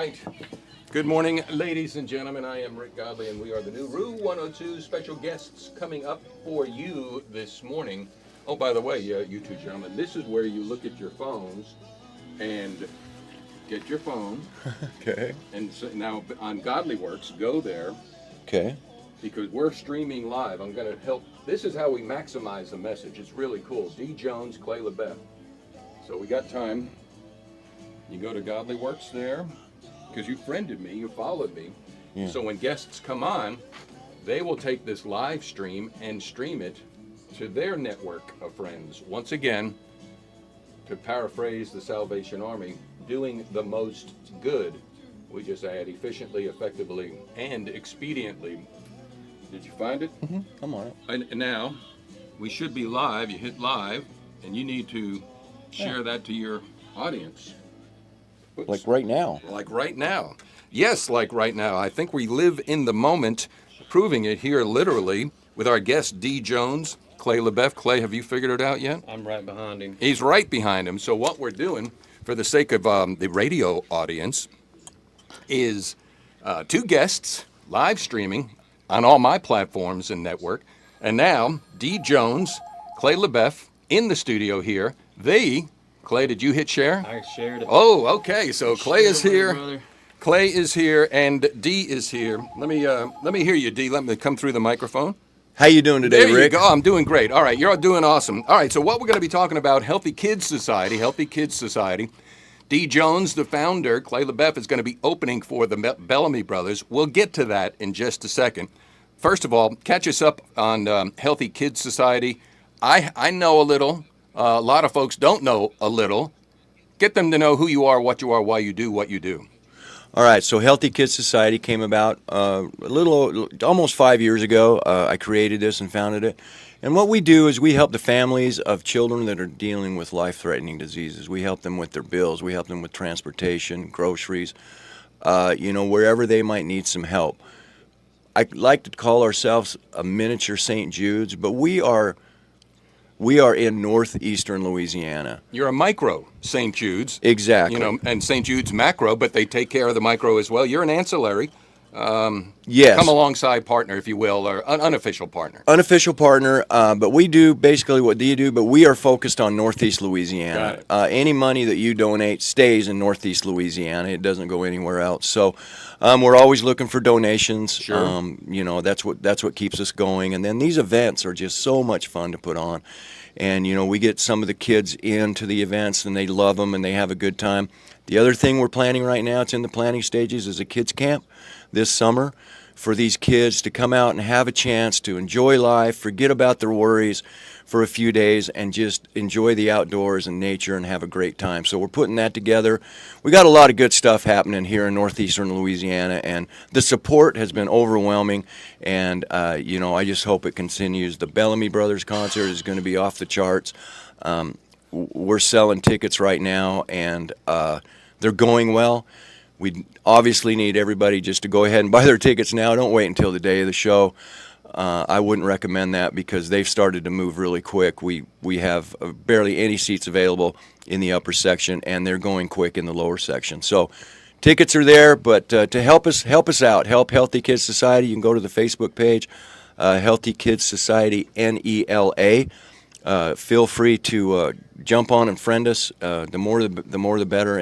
right. Good morning, ladies and gentlemen. I am Rick Godley, and we are the new Rue 102 special guests coming up for you this morning. Oh, by the way, you two gentlemen, this is where you look at your phones and get your phone. Okay. And so now on Godleyworks, go there. Okay. Because we're streaming live. I'm going to help. This is how we maximize the message. It's really cool. D. Jones, Clay LaBeouf. So we got time. You go to Godleyworks there because you friended me, you followed me. Yeah. So when guests come on, they will take this live stream and stream it to their network of friends. Once again, to paraphrase the Salvation Army, doing the most good. We just add efficiently, effectively, and expediently. Did you find it? Mm-hmm. I'm on it. And now, we should be live. You hit live, and you need to share that to your audience. Oops. Like right now. Like right now. Yes, like right now. I think we live in the moment, proving it here literally with our guest, D. Jones, Clay LaBeouf. Clay, have you figured it out yet? I'm right behind him. He's right behind him. So what we're doing, for the sake of the radio audience, is two guests live streaming on all my platforms and network. And now, D. Jones, Clay LaBeouf in the studio here. Clay, did you hit share? I shared it. Oh, okay. So Clay is here. Brother. Clay is here, and D is here. Let me hear you, D. Let me come through the microphone. How you doing today, There Rick? you go. I'm doing great. All right, you're all doing awesome. All right, so what we're going to be talking about, Healthy Kids Society. D. Jones, the founder, Clay LaBeouf, is going to be opening for the Bellamy Brothers. We'll get to that in just a second. First of all, catch us up on Healthy Kids Society. I know a little. A lot of folks don't know a little. Get them to know who you are, why you do what you do. All right, so Healthy Kids Society came about almost 5 years ago. I created this and founded it. And what we do is we help the families of children that are dealing with life-threatening diseases. We help them with their bills. We help them with transportation, groceries, wherever they might need some help. I like to call ourselves a miniature St. Jude's, but we are in northeastern Louisiana. You're a micro St. Jude's. Exactly. And St. Jude's macro, but they take care of the micro as well. You're an ancillary. Yes. Come alongside partner, if you will, or an unofficial partner. Unofficial partner, but we do basically what you do, but we are focused on Northeast Louisiana. Any money that you donate stays in Northeast Louisiana. It doesn't go anywhere else. So we're always looking for donations. Sure. That's what keeps us going. And then these events are just so much fun to put on. And, we get some of the kids into the events, and they love them, and they have a good time. The other thing we're planning right now, it's in the planning stages, is a kids camp this summer for these kids to come out and have a chance to enjoy life, forget about their worries for a few days, and just enjoy the outdoors and nature and have a great time. So we're putting that together. We got a lot of good stuff happening here in northeastern Louisiana, and the support has been overwhelming. And I just hope it continues. The Bellamy Brothers concert is going to be off the charts. We're selling tickets right now, and they're going well. We obviously need everybody just to go ahead and buy their tickets now. Don't wait until the day of the show. I wouldn't recommend that because they've started to move really quick. We have barely any seats available in the upper section, and they're going quick in the lower section. So tickets are there, but to help us out, help Healthy Kids Society, you can go to the Facebook page, Healthy Kids Society, NELA. Feel free to jump on and friend us. The more the better,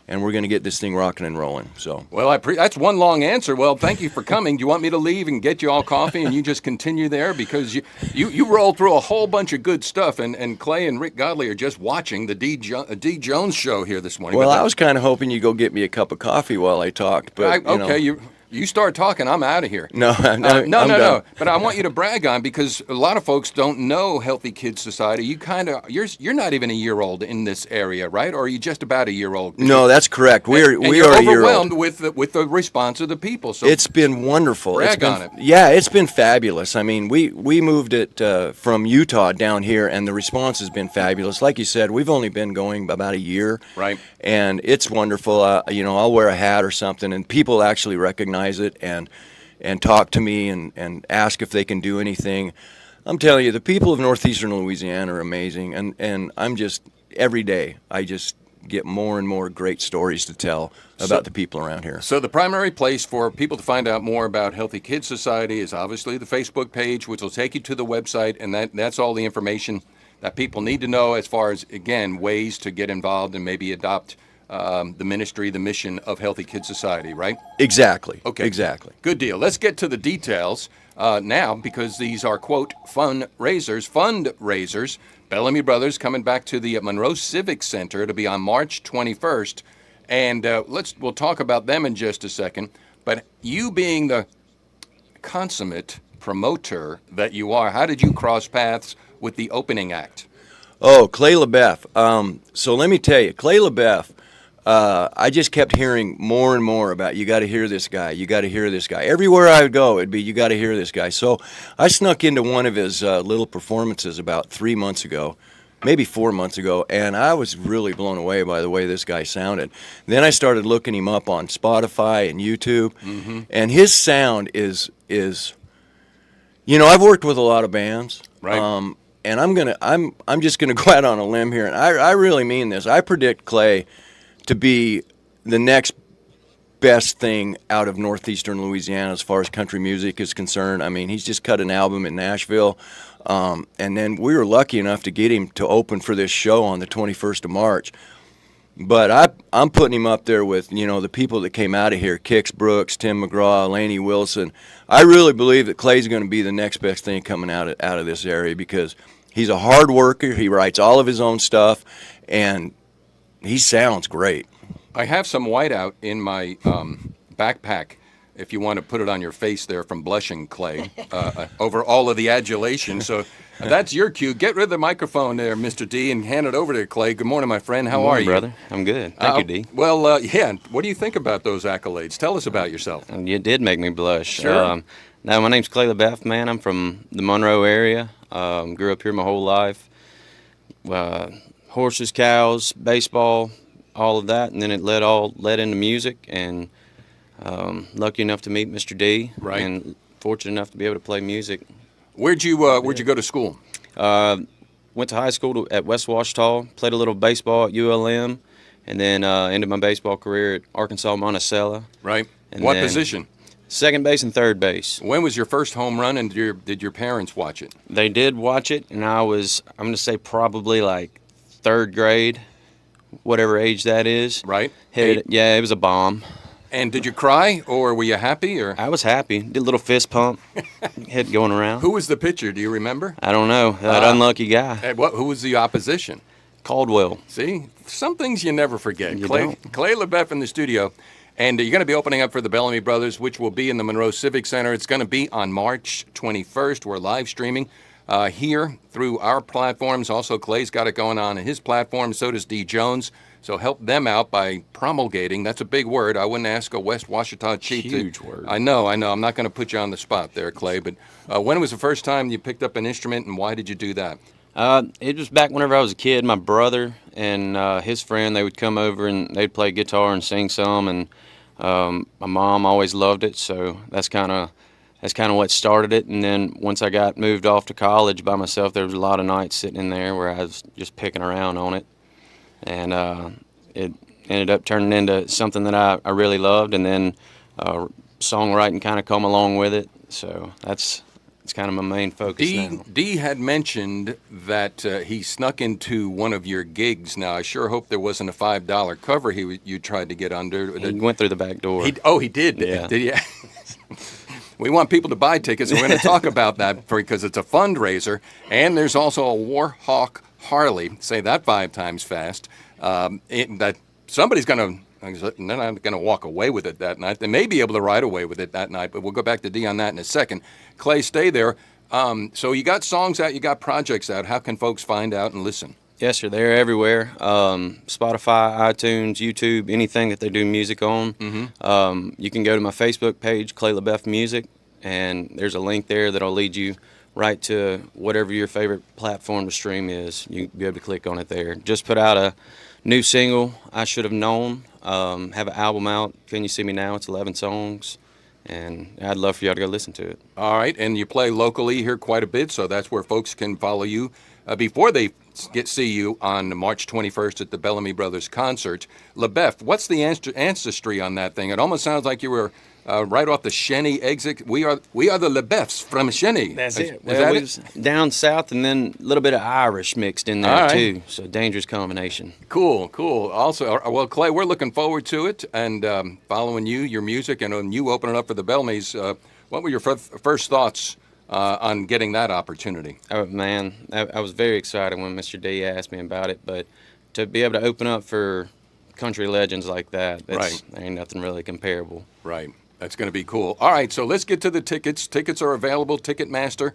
and we're going to get this thing rocking and rolling. So. Well, that's one long answer. Well, thank you for coming. Do you want me to leave and get you all coffee and you just continue there? Because you rolled through a whole bunch of good stuff, and Clay and Rick Godley are just watching the D. Jones show here this morning. Well, I was kind of hoping you'd go get me a cup of coffee while I talked. But, You start talking, I'm out of here. No. No. But I want you to brag on, because a lot of folks don't know Healthy Kids Society. You're not even a year old in this area, right? Or are you just about a year old? No, that's correct. We are a year old. Overwhelmed with the response of the people. So it's been wonderful. Brag on it. Yeah, it's been fabulous. I mean, we moved it from Utah down here, and the response has been fabulous. Like you said, we've only been going about a year. Right. And it's wonderful. I'll wear a hat or something, and people actually recognize it and talk to me and ask if they can do anything. I'm telling you, the people of northeastern Louisiana are amazing, and I'm just every day I just get more and more great stories to tell about the people around here. So the primary place for people to find out more about Healthy Kids Society is obviously the Facebook page, which will take you to the website, and that's all the information that people need to know as far as, again, ways to get involved and maybe adopt the ministry, the mission of Healthy Kids Society, right? Exactly. Okay. Exactly. Good deal. Let's get to the details now, because these are, quote, fundraisers. Bellamy Brothers coming back to the Monroe Civic Center. It'll be on March 21st. And we'll talk about them in just a second. But you being the consummate promoter that you are, how did you cross paths with the opening act? Oh, Clay LaBeouf. So let me tell you, Clay LaBeouf, I just kept hearing more and more about, you got to hear this guy, you got to hear this guy. Everywhere I would go, it'd be, you got to hear this guy. So I snuck into one of his little performances about 3 months ago, maybe 4 months ago, and I was really blown away by the way this guy sounded. Then I started looking him up on Spotify and YouTube, and his sound is, you know, I've worked with a lot of bands, right? And I'm just gonna go out on a limb here, and I really mean this. I predict Clay to be the next best thing out of northeastern Louisiana as far as country music is concerned. I mean, he's just cut an album in Nashville, and then we were lucky enough to get him to open for this show on the 21st of March. But I'm putting him up there with, you know, the people that came out of here, Kix Brooks, Tim McGraw, Laney Wilson. I really believe that Clay's going to be the next best thing coming out of this area, because he's a hard worker. He writes all of his own stuff, and he sounds great. I have some whiteout in my backpack, if you want to put it on your face there from blushing, Clay, over all of the adulation. So that's your cue. Get rid of the microphone there, Mr. D, and hand it over to Clay. Good morning, my friend. How are you? Brother? I'm good. Thank you, D. Well, yeah. What do you think about those accolades? Tell us about yourself. You did make me blush. Sure. Now, my name's Clay LaBeouf, man. I'm from the Monroe area. Grew up here my whole life. Horses, cows, baseball, all of that, and then it led into music, and lucky enough to meet Mr. D, right, and fortunate enough to be able to play music. Where'd you go to school? Went to high school at West Ouachita, played a little baseball at ULM, and then ended my baseball career at Arkansas Monticello. Right. And what position? Second base and third base. When was your first home run, and did your parents watch it? They did watch it, and I'm going to say probably like third grade, whatever age that is. Right. Yeah, it was a bomb. And did you cry, or were you happy? Or I was happy. Did a little fist pump, head going around. Who was the pitcher? Do you remember? I don't know. That unlucky guy. Who was the opposition? Caldwell. See, some things you never forget. You Clay don't. LaBeouf in the studio. And you're going to be opening up for the Bellamy Brothers, which will be in the Monroe Civic Center. It's going to be on March 21st. We're live streaming here through our platforms. Also, Clay's got it going on his platform. So does D. Jones. So help them out by promulgating. That's a big word. I wouldn't ask a West Ouachita chief. Huge word. I know. I'm not going to put you on the spot there, Clay. But when was the first time you picked up an instrument, and why did you do that? It was back whenever I was a kid. My brother and his friend, they would come over and they'd play guitar and sing some, and my mom always loved it, so that's kind of what started it. And then once I got moved off to college by myself, there was a lot of nights sitting in there where I was just picking around on it, and it ended up turning into something that I really loved, and then songwriting kind of come along with it. So it's kind of my main focus now. D had mentioned that he snuck into one of your gigs. Now, I sure hope there wasn't a $5 cover you tried to get under. He went through the back door. He did? Yeah. Did he? We want people to buy tickets, and we're going to talk about that because it's a fundraiser. And there's also a Warhawk Harley, say that 5 times fast, that somebody's going to... They're not going to walk away with it that night. They may be able to ride away with it that night, but we'll go back to D on that in a second. Clay, stay there. So you got songs out, you got projects out. How can folks find out and listen? Yes, sir. They're everywhere. Spotify, iTunes, YouTube, anything that they do music on. Mm-hmm. You can go to my Facebook page, Clay LaBeouf Music, and there's a link there that'll lead you right to whatever your favorite platform to stream is. You'll be able to click on it there. Just put out a new single, I Should Have Known. Have an album out, Can You See Me Now? It's 11 songs, and I'd love for y'all to go listen to it. All right, and you play locally here quite a bit, so that's where folks can follow you before they see you on March 21st at the Bellamy Brothers concert. LeBeff, what's the ancestry on that thing? It almost sounds like you were right off the Shenny exit. We are the LeBeffs from Shenny. That's it. Is Well, that we it? was down south, and then a little bit of Irish mixed in there All right. too. So dangerous combination. Cool. Also, well, Clay, we're looking forward to it and following your music, and you opening up for the Bellamys. What were your first thoughts on getting that opportunity? Oh man, I was very excited when Mr. D asked me about it. But to be able to open up for country legends like that, Right. there ain't nothing really comparable. Right. That's going to be cool. All right, so let's get to the tickets. Tickets are available, Ticketmaster.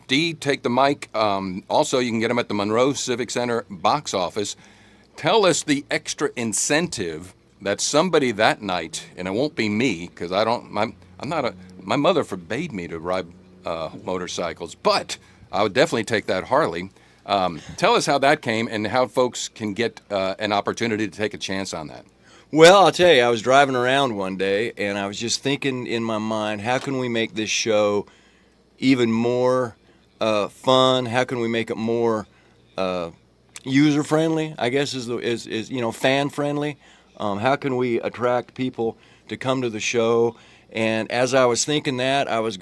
D, take the mic. Also, you can get them at the Monroe Civic Center box office. Tell us the extra incentive that somebody that night, and it won't be me, because my mother forbade me to ride motorcycles, but I would definitely take that Harley. Tell us how that came and how folks can get an opportunity to take a chance on that. Well, I'll tell you, I was driving around one day, and I was just thinking in my mind, how can we make this show even more fun? How can we make it more user-friendly, I guess is fan-friendly? How can we attract people to come to the show? And as I was thinking that, I was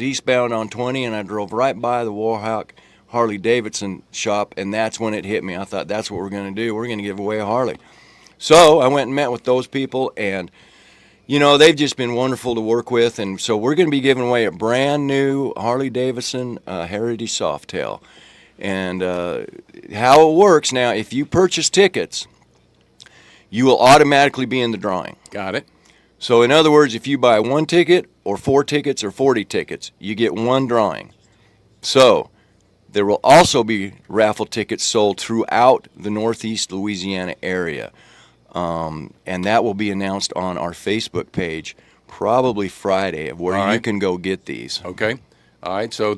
eastbound on 20, and I drove right by the Warhawk Harley Davidson shop, and that's when it hit me. I thought, that's what we're going to do. We're going to give away a Harley. So I went and met with those people, and they've just been wonderful to work with. And so we're going to be giving away a brand new Harley Davidson Heritage Softail. And how it works now, if you purchase tickets, you will automatically be in the drawing. Got it. So in other words, if you buy 1 ticket or 4 tickets or 40 tickets, you get 1 drawing. So there will also be raffle tickets sold throughout the Northeast Louisiana area. And that will be announced on our Facebook page probably Friday, of where All you right. can go get these. Okay. All right. So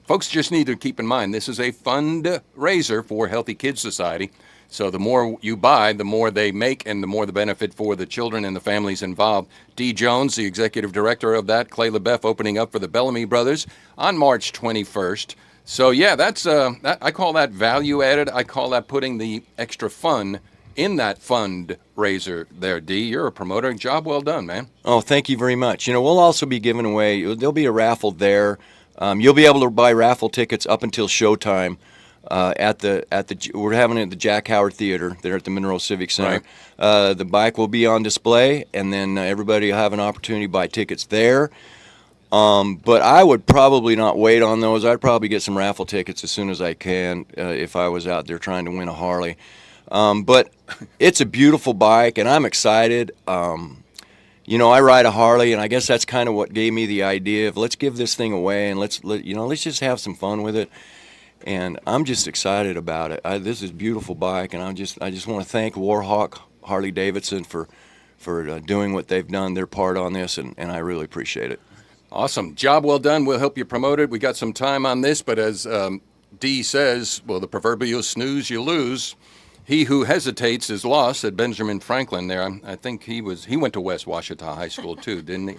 folks just need to keep in mind, this is a fundraiser for Healthy Kids Society. So the more you buy, the more they make, and the more the benefit for the children and the families involved. Dee Jones, the executive director of that, Clay LeBeff opening up for the Bellamy Brothers on March 21st. So yeah, that's I call that value added. I call that putting the extra fun in that fundraiser there, Dee. You're a promoter. Job well done, man. Oh, thank you very much. We'll also be giving away, there'll be a raffle there. You'll be able to buy raffle tickets up until showtime. We're having it at the Jack Howard Theater there at the Monroe Civic Center. Right. The bike will be on display, and then everybody will have an opportunity to buy tickets there. But I would probably not wait on those. I'd probably get some raffle tickets as soon as I can if I was out there trying to win a Harley. But it's a beautiful bike, and I'm excited. I ride a Harley, and I guess that's kind of what gave me the idea of let's give this thing away and let's just have some fun with it. And I'm just excited about it. This is a beautiful bike, and I just want to thank Warhawk Harley Davidson for doing what they've done, their part on this, and I really appreciate it. Awesome. Job well done. We'll help you promote it. We got some time on this, but as Dee says, well, the proverbial snooze, you lose. He who hesitates is lost, said Benjamin Franklin there. I think he went to West Washita High School too, didn't he?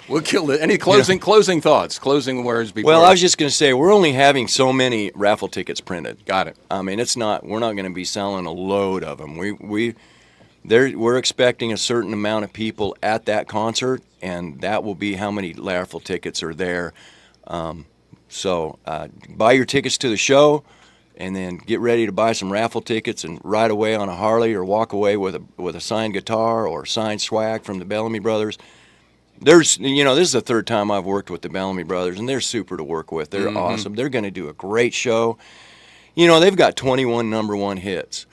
We'll kill it. Any closing thoughts, closing words before? Well, I was just going to say, we're only having so many raffle tickets printed. Got it. I mean, we're not going to be selling a load of them. We're expecting a certain amount of people at that concert, and that will be how many raffle tickets are there. So buy your tickets to the show, and then get ready to buy some raffle tickets and ride away on a Harley or walk away with a signed guitar or signed swag from the Bellamy Brothers. This is the 3rd time I've worked with the Bellamy Brothers, and they're super to work with. They're awesome. They're going to do a great show. They've got 21 number 1 hits,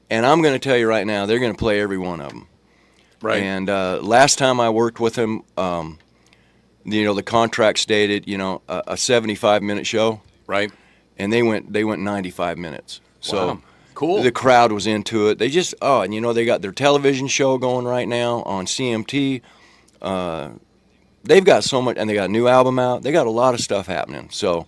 and I'm going to tell you right now, they're going to play every one of them. Right. And last time I worked with them, the contract stated, a 75-minute show. Right. And they went 95 minutes. So wow. Cool. The crowd was into it. They just they got their television show going right now on CMT. They've got so much, and they got a new album out. They got a lot of stuff happening. So,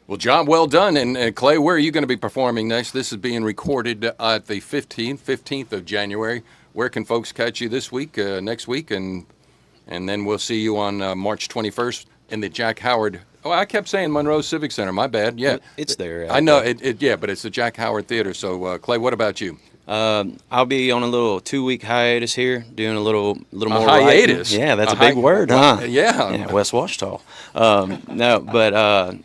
well, job well done. And Clay, where are you going to be performing next? This is being recorded at the 15th of January. Where can folks catch you this week, next week, and then we'll see you on March 21st in the Jack Howard Oh, I kept saying Monroe Civic Center. My bad. Yeah, It's there. I know it. Yeah, but it's the Jack Howard Theater. So, Clay, what about you? I'll be on a little 2-week hiatus here, doing a little more hiatus? writing. Yeah, that's A a big word, huh? Yeah. West Washita. No, but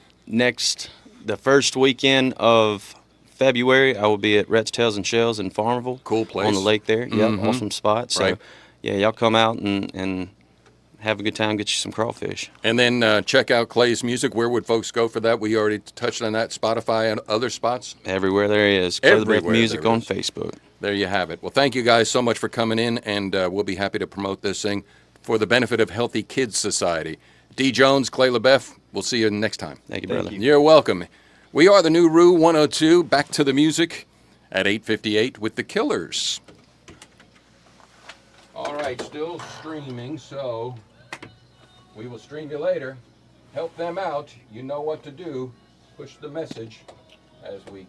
the first weekend of February, I will be at Rhett's Tails and Shells in Farmerville. Cool place. On the lake there. Yep, awesome spot. So, Right. yeah, y'all come out and have a good time, get you some crawfish. And then check out Clay's music. Where would folks go for that? We already touched on that. Spotify and other spots. Everywhere there is. Clay the Breath Everywhere Music there on is. Facebook. There you have it. Well, thank you guys so much for coming in, and we'll be happy to promote this thing for the benefit of Healthy Kids Society. D. Jones, Clay LaBeouf, we'll see you next time. Thank you, brother. You're welcome. We are the new Rue 102, back to the music at 8:58 with the Killers. All right, still streaming, so we will stream you later. Help them out. You know what to do. Push the message as we